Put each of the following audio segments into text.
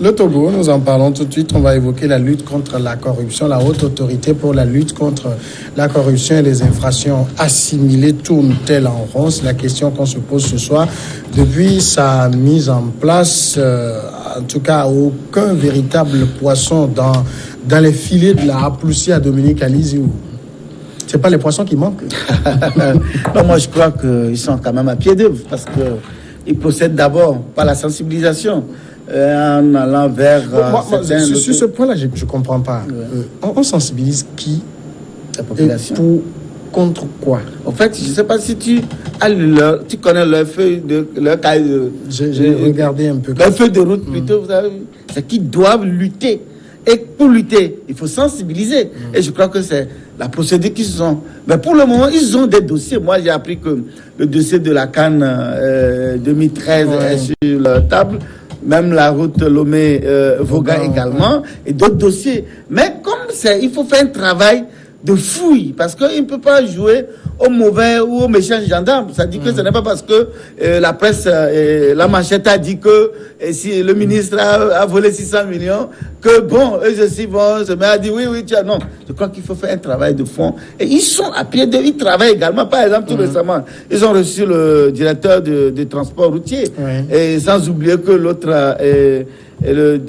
Le Togo, nous en parlons tout de suite. On va évoquer la lutte contre la corruption. La haute autorité pour la lutte contre la corruption et les infractions assimilées tourne-t-elle en rond? C'est la question qu'on se pose ce soir. Depuis sa mise en place, en tout cas, aucun véritable poisson dans les filets de la Aploussia à Dominique Alizzi. C'est pas les poissons qui manquent. Non, moi je crois qu'ils sont quand même à pied d'œuvre parce qu'ils procèdent d'abord par la sensibilisation en allant vers sur ce point-là, je ne comprends pas. Ouais. On sensibilise qui? La population. Contre quoi? En fait, je ne sais pas si tu connais leur feuille leur cahier de... J'ai regardé un peu. Leur feuille de route plutôt, vous savez, c'est qu'ils doivent lutter. Et pour lutter, il faut sensibiliser. Et je crois que c'est la procédure qu'ils ont. Mais pour le moment, ils ont des dossiers. Moi, j'ai appris que le dossier de la Cannes 2013 est sur la table. Même la route Lomé-Voga également. Et d'autres dossiers. Mais comme il faut faire un travail de fouille. Parce qu'il ne peut pas jouer aux mauvais ou aux méchants gendarmes. Ça dit que ce n'est pas parce que la presse, la manchette a dit que si le ministre a volé 600 millions, que bon, eux aussi vont se mettre à dire oui, tu as non. Je crois qu'il faut faire un travail de fond. Et ils sont à pied d'œuvre, ils travaillent également. Par exemple, tout récemment, ils ont reçu le directeur de transport routier. Et sans oublier que l'autre,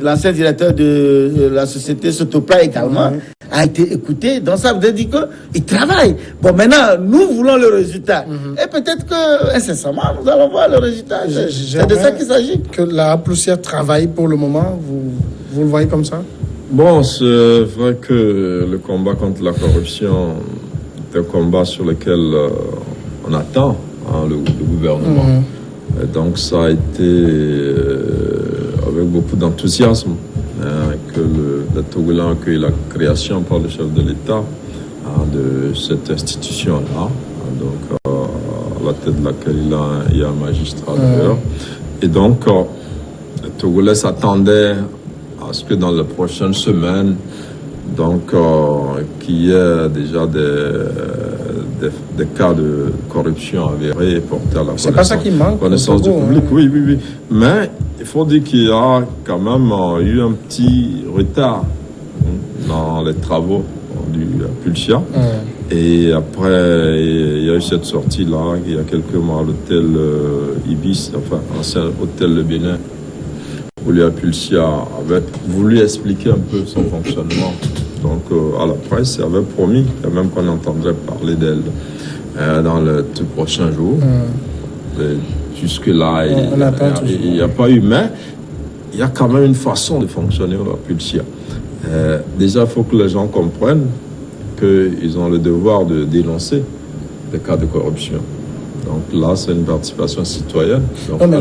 l'ancien directeur de la société Sotopla également, a été écouté. Donc ça veut dire qu'ils travaillent. Bon, maintenant, nous voulons le résultat. Et peut-être que incessamment, nous allons voir le résultat. C'est de ça qu'il s'agit. Que la Aploussia travaille pour le moment, vous le voyez comme ça? Bon, c'est vrai que le combat contre la corruption est un combat sur lequel on attend le gouvernement. Et donc ça a été avec beaucoup d'enthousiasme que le Togolais a accueilli la création par le chef de l'État de cette institution-là. Donc à la tête de laquelle il y a un magistrat d'ailleurs. Et donc le Togolais s'attendait à ce que dans les prochaines semaines, donc qu'il y ait déjà des cas de corruption avérés et portés à la C'est pas ça qui manque. Connaissance du public, oui. Mais il faut dire qu'il y a quand même eu un petit retard dans les travaux du Aploussia. Et après, il y a eu cette sortie-là, il y a quelques mois, à l'hôtel Ibis, enfin, ancien hôtel Le Bénin, où l'Aploussia avait voulu expliquer un peu son fonctionnement. Donc, à la presse, il avait promis quand même qu'on entendrait parler d'elle dans le tout prochain jour. Jusque-là, il n'y a pas eu, mais il y a quand même une façon de fonctionner à l'Aploussia. Déjà, il faut que les gens comprennent qu'ils ont le devoir de dénoncer les cas de corruption. Donc là, c'est une participation citoyenne. Donc, non, mais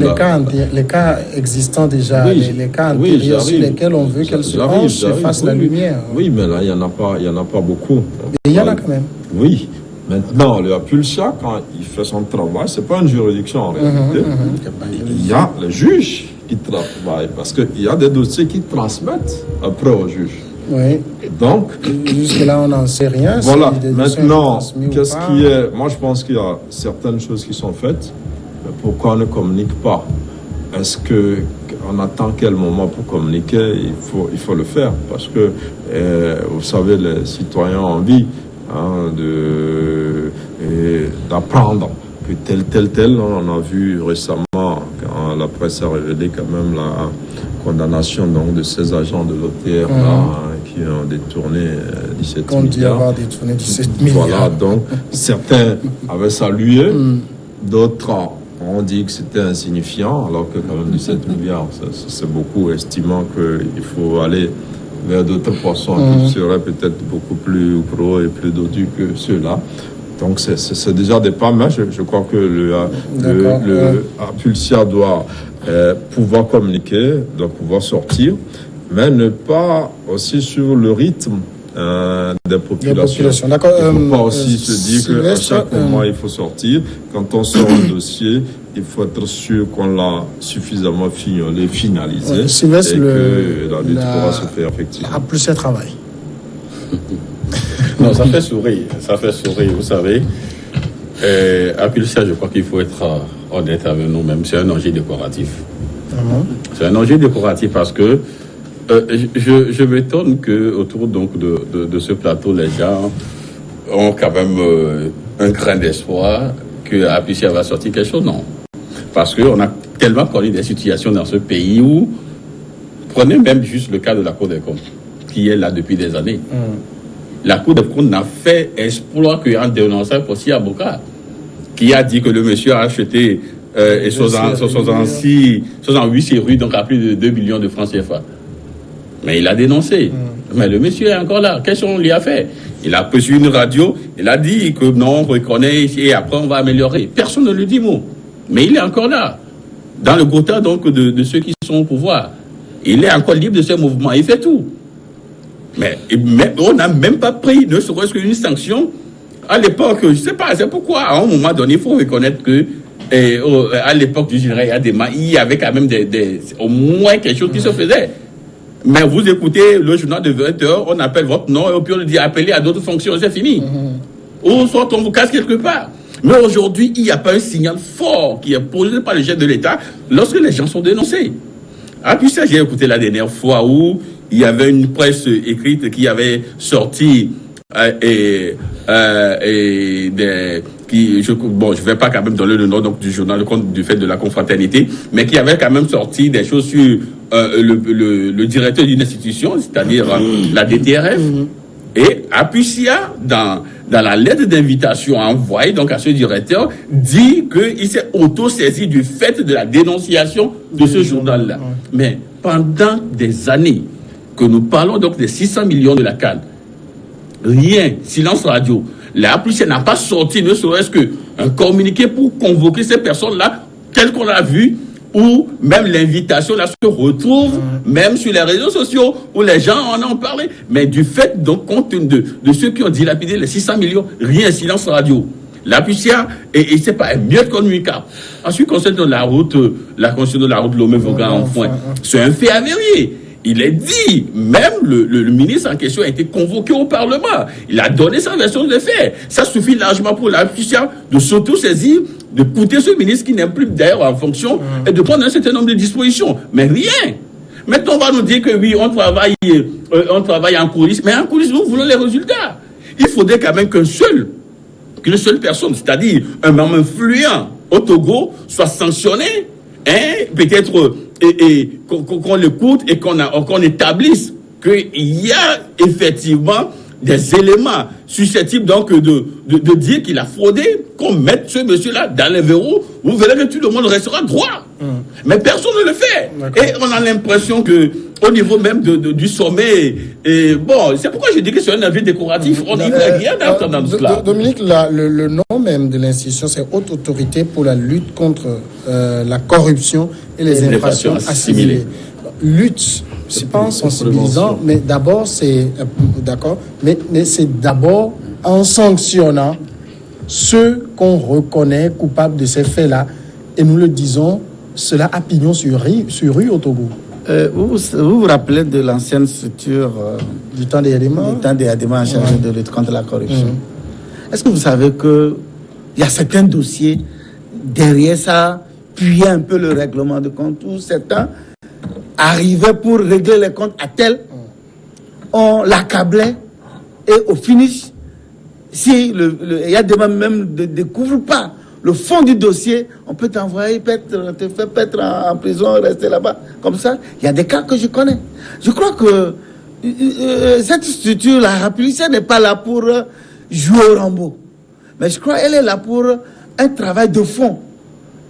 les cas existants déjà, les cas antérieurs sur lesquels on veut qu'elles se fassent la lumière. Oui, mais là, il n'y en a pas beaucoup. Il y en a quand même. Oui. Maintenant, le Aploussia, quand il fait son travail, ce n'est pas une juridiction en réalité. Il y a le juge qui travaille parce qu'il y a des dossiers qui transmettent après au juge. Oui. Donc, jusque-là, on n'en sait rien. Voilà. Maintenant, qu'est-ce qui est... Moi, je pense qu'il y a certaines choses qui sont faites. Mais pourquoi on ne communique pas? Est-ce qu'on attend quel moment pour communiquer? Il faut le faire. Parce que, vous savez, les citoyens ont envie d'apprendre que tel. On a vu récemment, quand la presse a révélé quand même la condamnation donc, de ces agents de l'OTR qui ont détourné 17 milliards. On dit avoir détourné 17 milliards. Voilà, donc certains avaient salué, d'autres ont dit que c'était insignifiant, alors que quand même 17 milliards, c'est beaucoup, estimant qu'il faut aller vers d'autres poissons qui seraient peut-être beaucoup plus gros et plus dodus que ceux-là. Donc c'est déjà des pas, mais je crois que le Aploussia doit pouvoir communiquer, doit pouvoir sortir, mais ne pas aussi sur le rythme des populations. D'accord. Il ne faut pas aussi se dire qu'à chaque moment il faut sortir. Quand on sort un dossier, il faut être sûr qu'on l'a suffisamment fignolé, finalisé, et que la lutte pourra se faire effectivement. Aploussia travail. Non, ça fait sourire, vous savez. Aploussia, je crois qu'il faut être honnête avec nous-mêmes, c'est un enjeu décoratif. C'est un enjeu décoratif parce que je m'étonne que autour donc de ce plateau, les gens ont quand même un grain d'espoir que Appicia va sortir quelque chose. Non. Parce qu'on a tellement connu des situations dans ce pays où, prenez même juste le cas de la Cour des comptes, qui est là depuis des années. La Cour des comptes n'a fait exploit qu'un dénonçant Possi Avocat, qui a dit que le monsieur a acheté 68 serrures, donc à plus de 2 millions de francs CFA. Mais il a dénoncé. Mais le monsieur est encore là. Qu'est-ce qu'on lui a fait? Il a reçu une radio, il a dit que non, on reconnaît et après on va améliorer. Personne ne lui dit mot. Mais il est encore là. Dans le quota donc de ceux qui sont au pouvoir. Il est encore libre de ce mouvement. Il fait tout. Mais on n'a même pas pris ne serait-ce qu'une sanction. À l'époque, je ne sais pas, c'est pourquoi à un moment donné, il faut reconnaître que à l'époque du général Adema, il y avait quand même au moins quelque chose qui se faisait. Mais vous écoutez le journal de 20h, on appelle votre nom et puis on dit appelez à d'autres fonctions, c'est fini. Ou soit on vous casse quelque part. Mais aujourd'hui, il n'y a pas un signal fort qui est posé par le chef de l'État lorsque les gens sont dénoncés. Ah, puis ça, j'ai écouté la dernière fois où il y avait une presse écrite qui avait sorti je vais pas quand même donner le nom donc du journal du fait de la confraternité, mais qui avait quand même sorti des choses sur le directeur d'une institution, c'est-à-dire la DTRF, et Appicia dans la lettre d'invitation envoyée donc à ce directeur dit qu'il s'est auto-saisi du fait de la dénonciation de ce journal-là. Mais pendant des années que nous parlons donc des 600 millions de la CAN, rien, silence radio. La Appicia n'a pas sorti ne serait-ce qu'un communiqué pour convoquer ces personnes-là, telles qu'on l'a vu, ou même l'invitation là se retrouve, même sur les réseaux sociaux, où les gens en ont parlé. Mais du fait, donc, compte tenu de ceux qui ont dilapidé les 600 millions, rien, silence radio. L'Appicia, et c'est pas mieux communicable. Ensuite, concernant la construction de la route Lomé-Vaughan en point, c'est un fait avéré. Il est dit, même le ministre en question a été convoqué au Parlement. Il a donné sa version des faits. Ça suffit largement pour l'Appicia de s'auto-saisir, de coûter ce ministre qui n'est plus d'ailleurs en fonction et de prendre un certain nombre de dispositions. Mais rien. Maintenant, on va nous dire que oui, on travaille en coulisses. Mais en coulisses, nous voulons les résultats. Il faudrait quand même qu'une seule personne, c'est-à-dire un membre influent au Togo, soit sanctionné, peut-être qu'on l'écoute et qu'on établisse qu'il y a effectivement des éléments susceptibles donc de dire qu'il a fraudé, qu'on mette ce monsieur-là dans les verrous, vous verrez que tout le monde restera droit. Mais personne ne le fait. Et on a l'impression que au niveau même du sommet, c'est pourquoi je dis que c'est un avis décoratif. On n'y voit rien dans cela. Dominique, le nom même de l'institution, c'est Haute Autorité pour la lutte contre la corruption et les infractions assimilées. Lutte, c'est pas en sensibilisant, mais d'abord c'est d'accord, mais c'est d'abord en sanctionnant ceux qu'on reconnaît coupables de ces faits-là, et nous le disons, cela a pignon sur rue au Togo. Vous vous rappelez de l'ancienne structure du temps des Adema en charge de lutte contre la corruption. Est-ce que vous savez qu'il y a certains dossiers derrière ça, puis un peu le règlement de compte, où certains arrivaient pour régler les comptes à tel, on l'accablait, et au finish, si il y a des même ne découvre pas le fond du dossier, on peut t'envoyer, te faire paître en prison, rester là-bas. Comme ça, il y a des cas que je connais. Je crois que cette structure, la Appicia n'est pas là pour jouer au Rambo. Mais je crois qu'elle est là pour un travail de fond.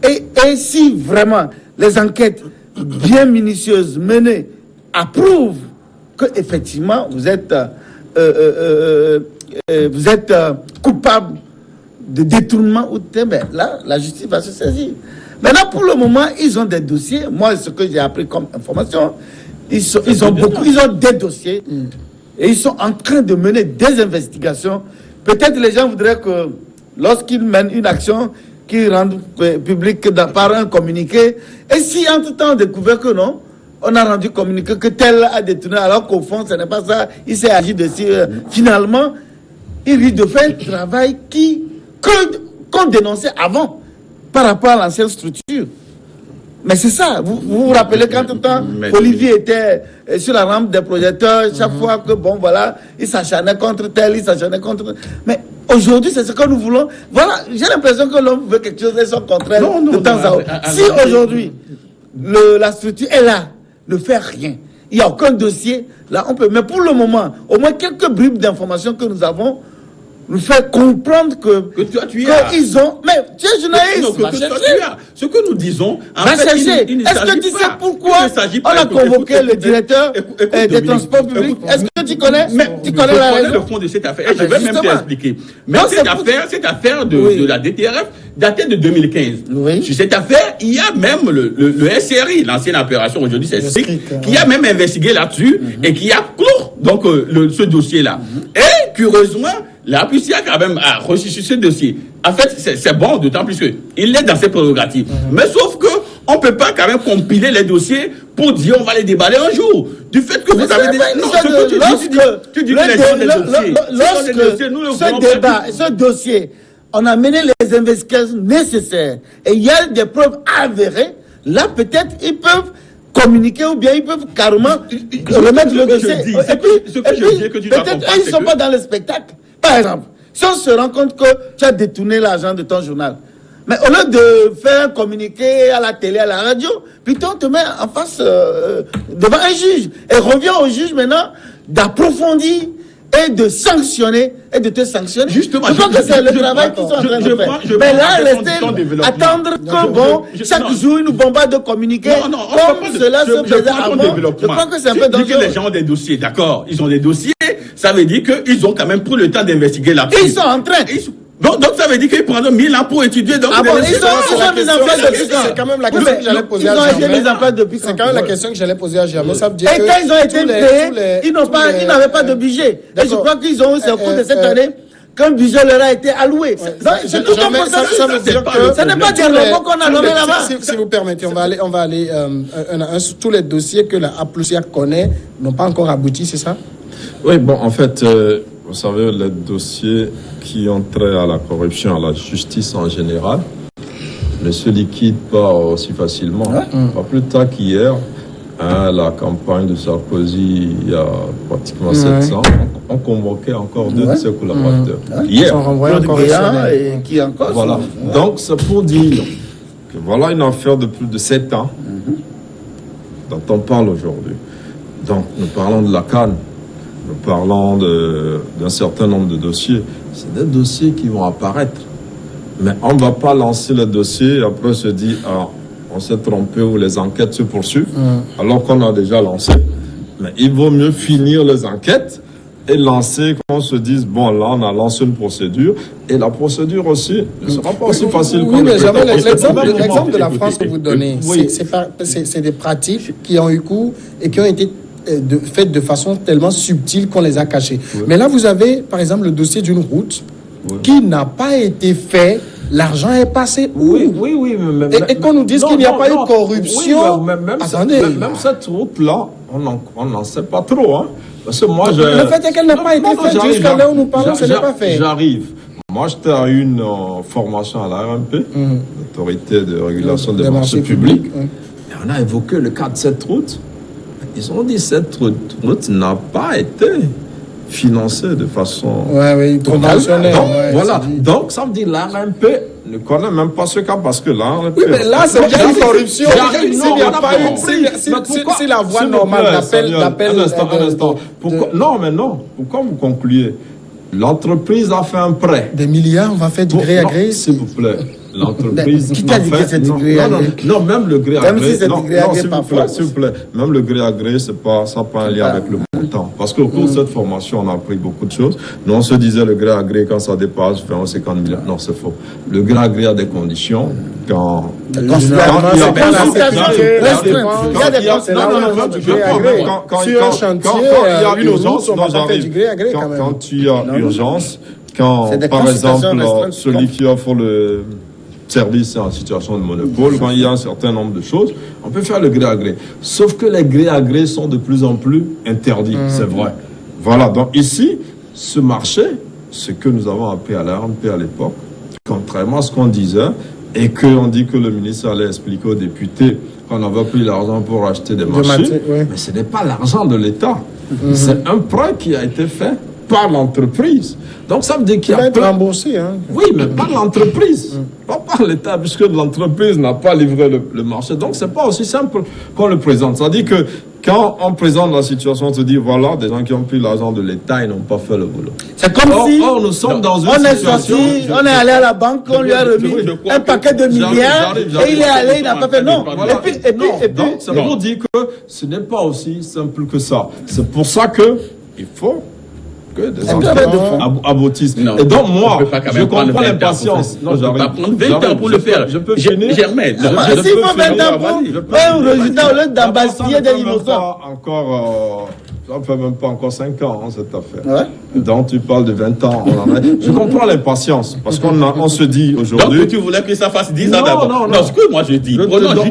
Et si vraiment les enquêtes bien minutieuses menées approuvent que effectivement vous êtes coupable de détournement ou de mais là, la justice va se saisir. Maintenant, pour le moment, ils ont des dossiers. Moi, ce que j'ai appris comme information, ils ont des dossiers et ils sont en train de mener des investigations. Peut-être les gens voudraient que lorsqu'ils mènent une action, qu'ils rendent public par un communiqué. Et si entre-temps on découvre que non, on a rendu communiqué que tel a détourné, alors qu'au fond, ce n'est pas ça, il s'est agi dessus. Finalement, il risque de faire un travail qu'on dénonçait avant par rapport à l'ancienne structure. Mais c'est ça, vous rappelez quand tout le temps, Olivier était sur la rampe des projecteurs, chaque fois que, bon, voilà, il s'acharnait contre tel, il s'acharnait contre... Mais aujourd'hui, c'est ce que nous voulons. Voilà, j'ai l'impression que l'homme veut quelque chose et son contraire de temps à autre. Si aujourd'hui, la structure est là, ne fait rien, il n'y a aucun dossier, là, on peut... Mais pour le moment, au moins quelques bribes d'informations que nous avons, nous fait comprendre que ils ont... Mais tu es journaliste, ce que nous disons... Est-ce que tu sais pourquoi on a convoqué le directeur des transports publics? Est-ce que tu connais? Tu connais la raison? Le fond de cette affaire. Et je vais même t'expliquer. Mais cette affaire de la DTRF datait de 2015. Oui. Sur cette affaire, il y a même le SRI, l'ancienne opération, aujourd'hui c'est SRI, qui a même investigué là-dessus et qui a clos donc ce dossier-là. Et curieusement, la PCA quand même a reçu ce dossier. En fait, c'est bon, d'autant plus qu'il est dans ses prérogatives. Mais sauf que on peut pas quand même compiler les dossiers pour dire on va les déballer un jour. Du fait que vous avez des... Non, ce que tu dis que les gens des dossiers, lorsque ce dossier, on a mené les investigations nécessaires et il y a des preuves avérées, là peut-être ils peuvent communiquer ou bien ils peuvent carrément remettre le dossier. Et puis, peut-être ils ne sont pas dans le spectacle. Par exemple, si on se rend compte que tu as détourné l'argent de ton journal, mais au lieu de faire un communiqué à la télé, à la radio, plutôt on te met en face devant un juge. Et revient au juge maintenant d'approfondir et de sanctionner et de te sanctionner. Justement, je pense que c'est le travail qu'ils sont en train de faire. Mais là, rester, attendre que bon, chaque jour, ils nous bombardent de communiqués. Non, comme cela se faisait avant. Je crois que c'est un peu dangereux. Que les gens ont des dossiers, d'accord. Ils ont des dossiers. Ça veut dire qu'ils ont quand même pris le temps d'investiguer la Ils sont en train. Donc ça veut dire qu'ils prendront 1000 ans pour étudier. Donc ils ont mis en place depuis quand? C'est quand même la question que j'allais poser à Germain. Ils ont été mis en place depuis quand? C'est quand même la question que j'allais poser à Germain. Ça veut dire et quand ils ont été payés, ils n'avaient pas de budget. Et je crois qu'ils ont eu au cours de cette année qu'un budget leur a été alloué. C'est tout un processus. Ça veut dire que ce n'est pas des robots qu'on a nommé là-bas. Si vous permettez, on va aller un à un sur tous les dossiers que la APLUSIA connaît n'ont pas encore abouti, c'est ça? Oui, bon, en fait, vous savez, les dossiers qui ont trait à la corruption, à la justice en général, ne se liquident pas aussi facilement. Pas plus tard qu'hier, la campagne de Sarkozy, il y a pratiquement 700, on convoquait encore deux de ses collaborateurs. Hier, et qui encore. Voilà. Donc, c'est pour dire que voilà une affaire de plus de 7 ans dont on parle aujourd'hui. Donc, nous parlons de la CAN. Nous parlons d'un certain nombre de dossiers. C'est des dossiers qui vont apparaître. Mais on ne va pas lancer le dossier et après se dire on s'est trompé ou les enquêtes se poursuivent alors qu'on a déjà lancé. Mais il vaut mieux finir les enquêtes et lancer qu'on se dise bon là on a lancé une procédure et la procédure aussi ne sera pas aussi facile. Oui, mais jamais l'exemple de la France que vous donnez, c'est des pratiques qui ont eu cours et qui ont été faites de façon tellement subtile qu'on les a cachées. Mais là, vous avez, par exemple, le dossier d'une route qui n'a pas été fait. L'argent est passé où? Oui. Et qu'on nous dise qu'il n'y a pas eu de corruption. Attendez. Même cette route-là, on n'en sait pas trop. Hein. Parce que moi, le fait est qu'elle n'a pas été faite jusqu'à là où nous parlons, ce n'est pas fait. J'arrive. Moi, j'étais à une formation à la RMP, l'autorité de régulation des marchés publics. Et on a évoqué le cas de cette route. Ils ont dit que cette route n'a pas été financée de façon conventionnelle. Donc, ça veut dire que l'ARMP ne connaît même pas ce cas parce que l'ARMP... Oui, mais là, c'est déjà une corruption. C'est la voie normale d'appel... Un instant. Non. Pourquoi vous concluez? L'entreprise a fait un prêt. Des milliards, on va faire du gré à gré. S'il vous plaît. L'entreprise. Qui t'a dit que c'est du gré à gré? Non, même le gré à gré. Même si c'est du gré à gré parfois. S'il vous plaît. Même le gré à gré, ça n'a pas un lien avec le montant. Parce qu'au cours de cette formation, on a appris beaucoup de choses. Nous, on se disait le gré à gré, quand ça dépasse 20 ou 50 milliards. Non, c'est faux. Le gré à gré a des conditions. Quand il y a urgence, quand tu as urgence, quand par exemple celui qui offre le service est en situation de monopole, quand il y a un certain nombre de choses, on peut faire le gré à gré. Sauf que les gré à gré sont de plus en plus interdits, c'est vrai. Voilà, donc ici, ce marché, ce que nous avons appris à l'ARMP à l'époque, contrairement à ce qu'on disait, et qu'on dit que le ministre allait expliquer aux députés qu'on n'avait plus l'argent pour acheter des marchés, mais ce n'est pas l'argent de l'État. C'est un prêt qui a été fait par l'entreprise. Donc ça veut dire qu'il y a être remboursé. Hein. Oui, mais par l'entreprise, pas par l'État, puisque l'entreprise n'a pas livré le marché. Donc c'est pas aussi simple qu'on le présente. C'est-à-dire que quand on présente la situation, on se dit voilà, des gens qui ont pris l'argent de l'État, ils n'ont pas fait le boulot. C'est comme si nous sommes dans une on est situation. sorti, on est allé à la banque, on lui a remis un paquet de milliards et il est allé, il n'a pas fait non. Voilà. Et puis, c'est pour dire que ce n'est pas aussi simple que ça. C'est pour ça que il faut que des enfants aboutissent. Et donc moi, je comprends l'impatience. Non, je vais pas prendre 20 ans pour le faire. Je peux finir. Germaine. S'il faut 20 ans pour un résultat au lieu d'embastiller des innocents. Ça ne fait même pas encore 5 ans, cette affaire. Ouais. Donc, tu parles de 20 ans. Je comprends l'impatience. Parce qu'on se dit aujourd'hui. Donc, tu voulais que ça fasse 10 ans d'abord. Non, ce que moi je dis. Prenons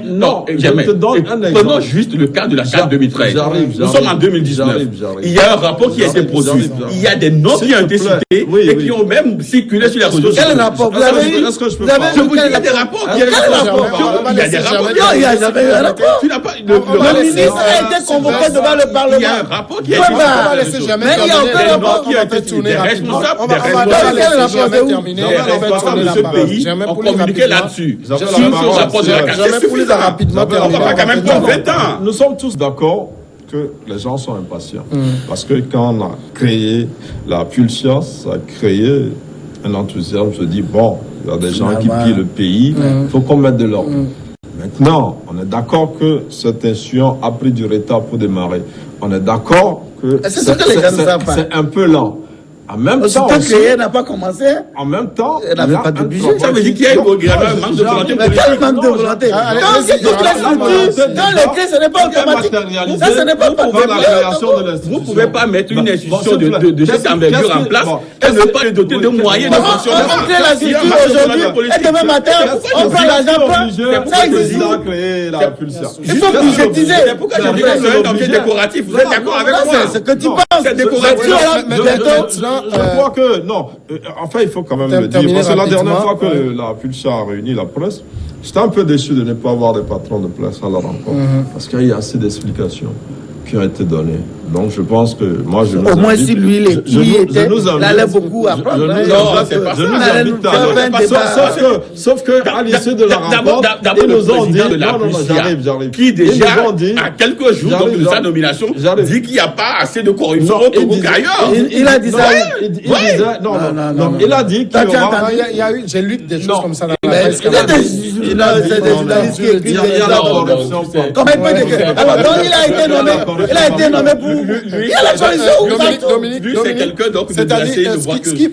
juste le cas de la carte 2013. Nous sommes en 2019. Il y a un rapport qui a été produit. Il y a des noms qui ont été cités et qui ont même circulé sur les réseaux sociaux. Quel rapport? Vous avez eu? Est-ce que je peux Je vous dis, il y a des rapports. Il y a des rapports. Il y a des rapports. Non, il n'y a jamais eu un rapport. Le ministre a été convoqué devant le Parlement. Il y a un rapport qui a été mais il y a aucun rapport qui a été tourné. Des responsables de ce pays ont communiqué là-dessus. Sur le rapport de la carte. On va pas quand même prendre 20 ans. Nous sommes tous d'accord que les gens sont impatients. Parce que quand on a créé la Pulsia, ça a créé un enthousiasme. Je dis, bon, il y a des gens qui pillent le pays, il faut qu'on mette de l'ordre. Maintenant, on est d'accord que cet instrument a pris du retard pour démarrer. On est d'accord que c'est un peu lent. En même temps, n'a pas commencé. En même temps, il n'avait pas de budget. Ça veut dire qu'il y a un manque de volonté. Mais quel manque de volonté? Dans les clés, ce n'est pas automatique. Ça, ce n'est pas Vous ne pouvez pas mettre une institution de cette envergure en place et ne pas le doter de moyens de fonctionnement. On crée la structure aujourd'hui et demain matin, on prend l'argent. Ça existe. Il faut budgétiser. C'est pourquoi je dis que c'est un objet décoratif. Vous êtes d'accord avec moi? C'est ce que tu penses. C'est décoratif. Je crois que, non, enfin, il faut quand même le dire, parce que la dernière fois que la Pulsar a réuni la presse, j'étais un peu déçu de ne pas avoir des patrons de presse à la rencontre, parce qu'il y a assez d'explications qui ont été données. Donc, je pense que moi, je au moins, si lui, il était, il allait beaucoup apprendre. Non, c'est pas ça. Je nous invite à sauf que, à l'issue de la rencontre, d'abord, le président de la Pulsia, qui déjà, à quelques jours donc, de sa nomination, dit qu'il n'y a pas assez de corruption au Togo qu'ailleurs. Il a dit ça. Non, il a dit qu'il y aura... J'ai lu des choses comme ça dans la presse. C'est des journalistes qui écrivent des corruption. Comment il peut dire que... Donc, il a été nommé pour... Il y a la corruption. Dominique, c'est quelqu'un donc c'est-à-dire,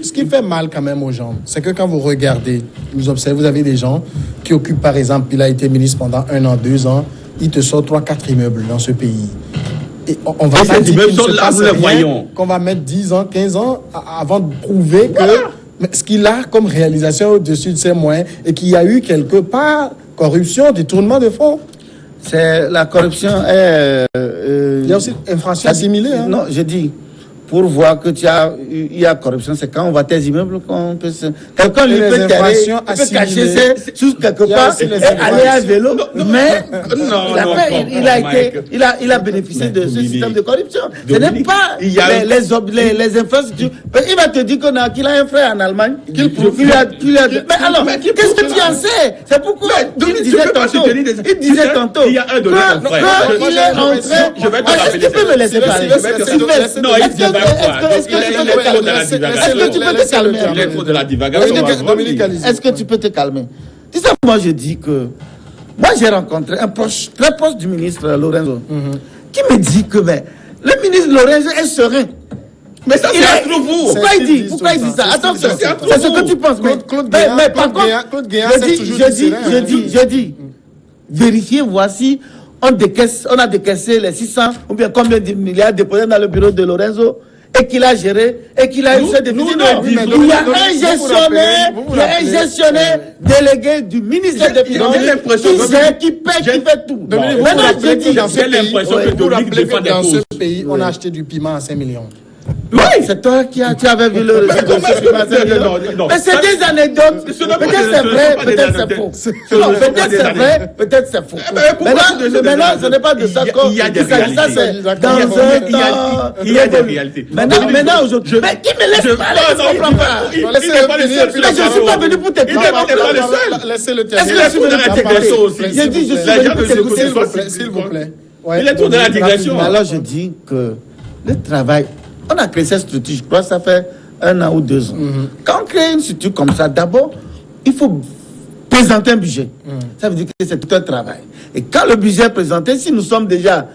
ce qui fait mal quand même aux gens, c'est que quand vous regardez, vous observez, vous avez des gens qui occupent, par exemple, il a été ministre pendant 1 an, 2 ans, il te sort 3-4 immeubles dans ce pays. Et on va pas dire qu'il ne se passe rien, qu'on va mettre 10 ans, 15 ans avant de prouver que ce qu'il a comme réalisation au-dessus de ses moyens et qu'il y a eu quelque part corruption, détournement de fonds. C'est la corruption est... il y a aussi infraction assimilée. Hein? Non, je dis, pour voir que il y a corruption, c'est quand on voit tes immeubles qu'on peut se... Quelqu'un lui peut cacher ses sous quelque part et aller à vélo. Mais il a bénéficié de ce système de corruption. Ce n'est pas les infrastructures. Il va te dire qu'il a un frère en Allemagne. Mais alors, qu'est-ce que tu en sais? C'est pourquoi il disait tantôt qu'il est en train... Est-ce que tu peux me laisser parler? Non, est-ce que tu peux te calmer? Il est trop de la divagation. Est-ce que tu peux te calmer? Tu sais, moi je dis que moi j'ai rencontré un proche, très proche du ministre Lorenzo, qui me dit que le ministre Lorenzo est serein. Mais ça, c'est entre vous. Pourquoi il dit ça? Attends, c'est ce que tu penses. Mais par contre, je dis, vérifiez, voici. On a décaissé les 600 ou bien combien de milliards déposés dans le bureau de Lorenzo et qu'il a géré et qu'il a eu ce déficit. Il y a un gestionnaire délégué du ministère des Finances qui paie, qui fait tout. Maintenant, j'ai l'impression que Dominique défend des causes. Dans ce pays, on a acheté du piment à 5 millions. Oui. C'est toi qui avais vu le récit de non. Mais c'est des anecdotes. Peut-être c'est vrai, peut-être c'est faux. Non, peut-être c'est vrai, peut-être c'est faux. Maintenant, ce n'est pas de ça qu'on il y a des ça, réalités. c'est dans un temps. Il y a des réalités. Maintenant, aujourd'hui. Mais qui me laisse parler? Je ne comprends pas. Il n'est pas le seul. Mais je ne suis pas venu pour t'écouter. Laissez-le Est-ce terminer. que je suis venu pour l'intégration aussi? J'ai dit, je suis venu pour t'écouter. S'il vous plaît. Il est tout de l'intégration. Alors, je dis que le travail, on a créé cette structure, je crois que ça fait 1 an ou 2 ans. Quand on crée une structure comme ça, d'abord, il faut présenter un budget. Ça veut dire que c'est tout un travail. Et quand le budget est présenté, si nous sommes déjà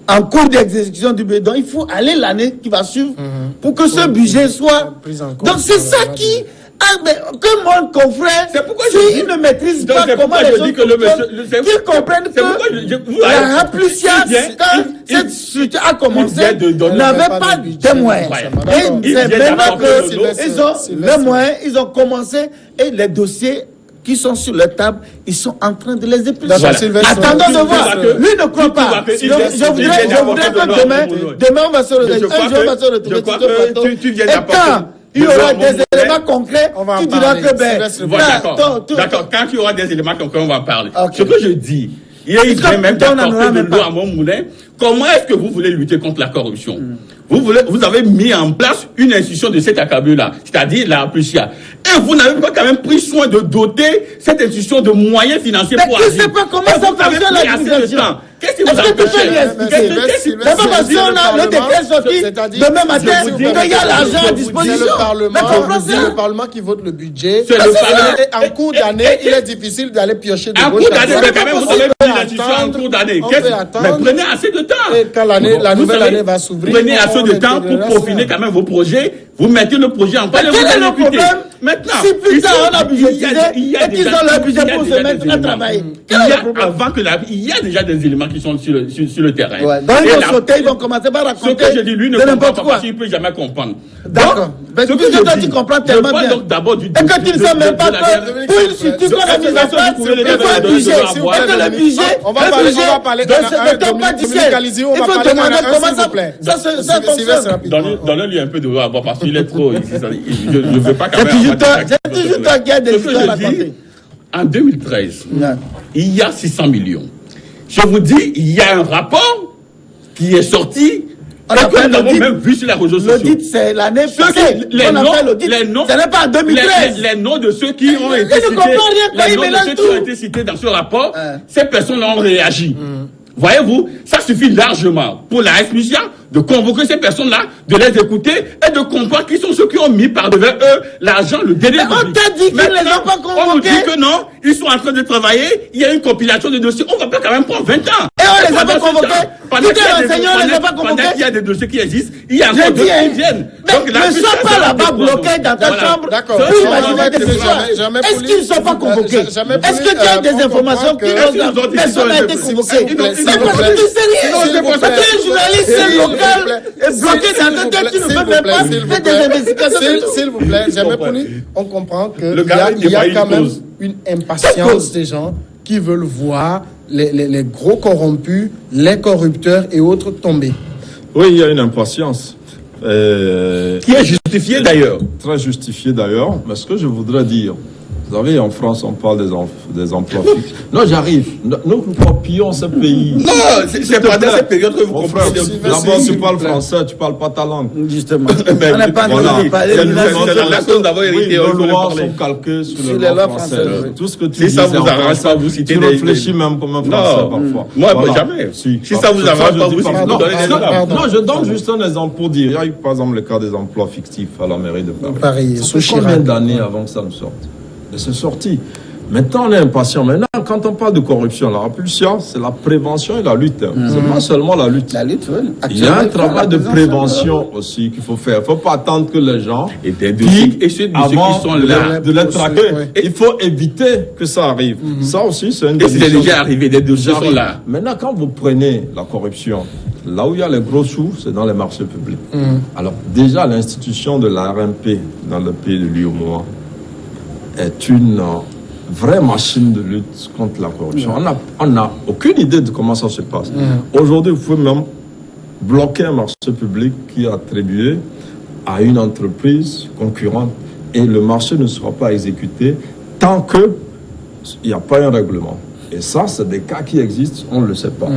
en cours d'exécution du budget, donc il faut aller l'année qui va suivre pour que ce budget soit pris en compte. Donc c'est ça qui... Ah, mais que mon confrère, C'est pourquoi s'il ne maîtrise pas comment les choses fonctionnent, qu'il comprenne que la Raplucia, quand cette structure a commencé, n'avait pas de moyens. Et c'est maintenant qu'ils ont les moyens, ils ont commencé, et les dossiers qui sont sur la table, ils sont en train de les épuiser. Attendons de voir. Lui ne croit pas. Je voudrais que demain on va se retrouver. Un jour on va se retrouver sur ce plateau. Et quand il y aura des éléments concrets, tu diras que d'accord, quand il y aura des éléments concrets, on va parler. Okay. Ce que je dis, il est même d'apporter de l'eau à mon moulin. Comment est-ce que vous voulez lutter contre la corruption? Vous avez mis en place une institution de cet acabit-là, c'est-à-dire la Raplucia. Et vous n'avez pas quand même pris soin de doter cette institution de moyens financiers pour agir. Mais tu ne sais pas comment ça fonctionne l'administration. Qu'est-ce qui vous a empêché? D'abord parce qu'on a le décret sorti demain matin, qu'il y a l'argent à disposition. C'est le Parlement qui vote le budget. C'est le Parlement. En cours d'année, il est difficile d'aller piocher de En gauche cours à d'année, droite. mais quand même, vous avez pris l'institution en cours d'année. Mais prenez assez de temps. Et quand la nouvelle année va s'ouvrir, prenez assez de temps pour peaufiner quand même vos projets. Vous mettez le projet en place. Quel est le problème? Maintenant, si plus tard on a budgétisé et qu'ils ont leur budget pour se mettre à travailler. Il y a déjà des éléments qui sont sur le terrain. Donc ils vont sauter, ils vont commencer par raconter. Ce que je dis, lui ne comprend pas parce qu'il ne peut jamais comprendre. D'accord. Mais ce que toi tu comprends tellement bien. Donc d'abord du et que tu ne sais même pas que pour une structure qu'on a mise en place, il faut un budget. Et que le budget, on va parler ne tombe pas du ciel. Il faut demander comment ça fonctionne. Donnez-lui un peu de l'eau à boire parce qu'il est trop. Je ne veux pas quand même. C'est toujours toi qui as des histoires à raconter. En 2013, il y a 600 millions. Je vous dis, il y a un rapport qui est sorti. On a même vu sur les réseaux sociaux. L'audit, c'est l'année passée. Les noms, ce n'est pas en 2013. Les noms de ceux qui ont été cités dans ce rapport, ces personnes ont réagi. Voyez-vous, ça suffit largement pour la Raplucia de convoquer ces personnes-là, de les écouter et de comprendre qui sont ceux qui ont mis par devant eux l'argent, le délai. Mais on t'a dit qu'ils ne les ont pas convoqués. On nous dit que non, ils sont en train de travailler, il y a une compilation de dossiers. On ne va pas quand même prendre 20 ans. Et on les a pas convoqués. Tous les enseignants, on les a pas convoqués. Pendant qu'il y a des dossiers qui existent, il y a encore d'autres qui viennent. Donc, ne sois pas là-bas bloqué dans ta chambre. D'accord. Est-ce qu'ils ne sont pas convoqués? Est-ce que tu as des informations qui personne n'a été convoqué? C'est parce que tu sais rien. Parce que les journalistes local est bloqué dans ta tête, tu ne peux même pas faire des investigations. S'il vous plaît, on comprend qu'il y a quand même une impatience des gens qui veulent voir les gros corrompus, les corrupteurs et autres tomber. Oui, il y a une impatience. Qui est justifiée d'ailleurs. Très justifiée d'ailleurs. Mais ce que je voudrais dire, vous savez, en France, on parle des emplois fixes. Non, j'arrive. Nous copions ce pays. Non, c'est pas dans cette période que vous comprenez. D'abord, tu parles français, tu parles pas ta langue. Justement. On n'a pas de parler de la chose d'avoir hérité. Les lois sont calquées sur les lois françaises. Tout ce que tu dis, si ça vous arrange pas, vous citez des... Tu réfléchis même comme un français parfois. Moi, jamais. Si ça vous arrange pas, vous citez. Non, je donne juste un exemple pour dire. Il y a eu, par exemple, le cas des emplois fictifs à la mairie de Paris. Ça fait combien d'années avant que ça ne sorte? Et c'est sorti. Maintenant, on est impatient. Maintenant, quand on parle de corruption, la Raplucia, c'est la prévention et la lutte. C'est pas seulement la lutte. La lutte, oui. Il y a un travail de prévention aussi qu'il faut faire. Il ne faut pas attendre que les gens et ceux qui sont là de les traquer. Il faut éviter que ça arrive. Ça aussi, c'est une des choses. Et c'est déjà arrivé, des dossiers sont là. Maintenant, quand vous prenez la corruption, là où il y a les gros sous, c'est dans les marchés publics. Alors, déjà, l'institution de la RMP dans le pays de l'UOMOA est une vraie machine de lutte contre la corruption. On n'a aucune idée de comment ça se passe. Aujourd'hui, vous pouvez même bloquer un marché public qui est attribué à une entreprise concurrente. Et le marché ne sera pas exécuté tant qu'il n'y a pas un règlement. Et ça, c'est des cas qui existent, on ne le sait pas.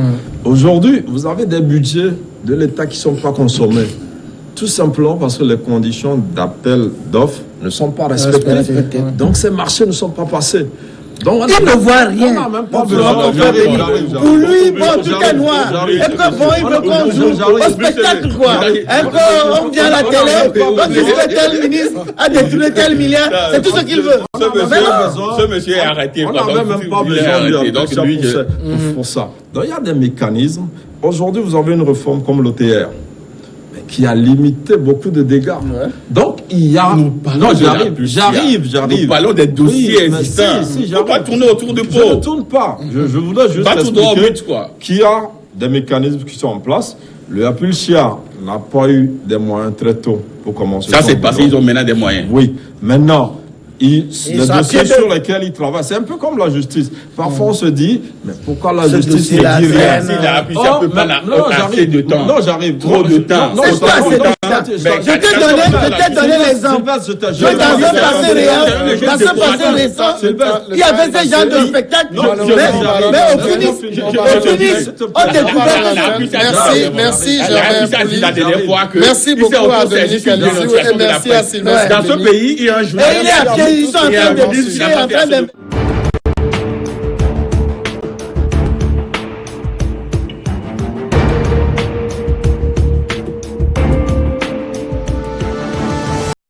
Aujourd'hui, vous avez des budgets de l'État qui ne sont pas consommés. Tout simplement parce que les conditions d'appel d'offres ne sont pas respectées. Donc ces marchés ne sont pas passés. Donc, il ne voit rien. On n'a même pas besoin de faire. Pour lui, bon, tout est noir. Et que bon, il veut qu'on joue au spectacle, quoi. On vient à la télé, on dit que tel ministre a détourné tel milliard. C'est tout ce qu'il veut. Ce monsieur est arrêté. On n'a même pas besoin pour ça. Donc il y a des mécanismes. Aujourd'hui, vous avez une réforme comme l'OTR qui a limité beaucoup de dégâts. Ouais. Donc, il y a... Non, j'arrive. Nous parlons des dossiers existants. Il ne faut pas tourner autour du pot. Je ne tourne pas. Je voudrais juste expliquer qu'il y a des mécanismes qui sont en place. Le Apulcia n'a pas eu des moyens très tôt pour commencer. Ça, c'est parce qu'ils ont maintenant des moyens. Oui. Maintenant, les dossiers sur lesquels ils travaillent, c'est un peu comme la justice. Parfois, on se dit, mais pourquoi la justice ne dit rien? Non, j'arrive. Trop de temps. Je t'ai donné l'exemple. Dans ce passé récent, il y avait ce genre de spectacle. Mais au finish, on découvrait. Merci, Gervais. Merci beaucoup à Dominique Alizou et merci à Sylvestre. Dans ce pays, il y a un journal. Ils sont en train de discuter, en train de...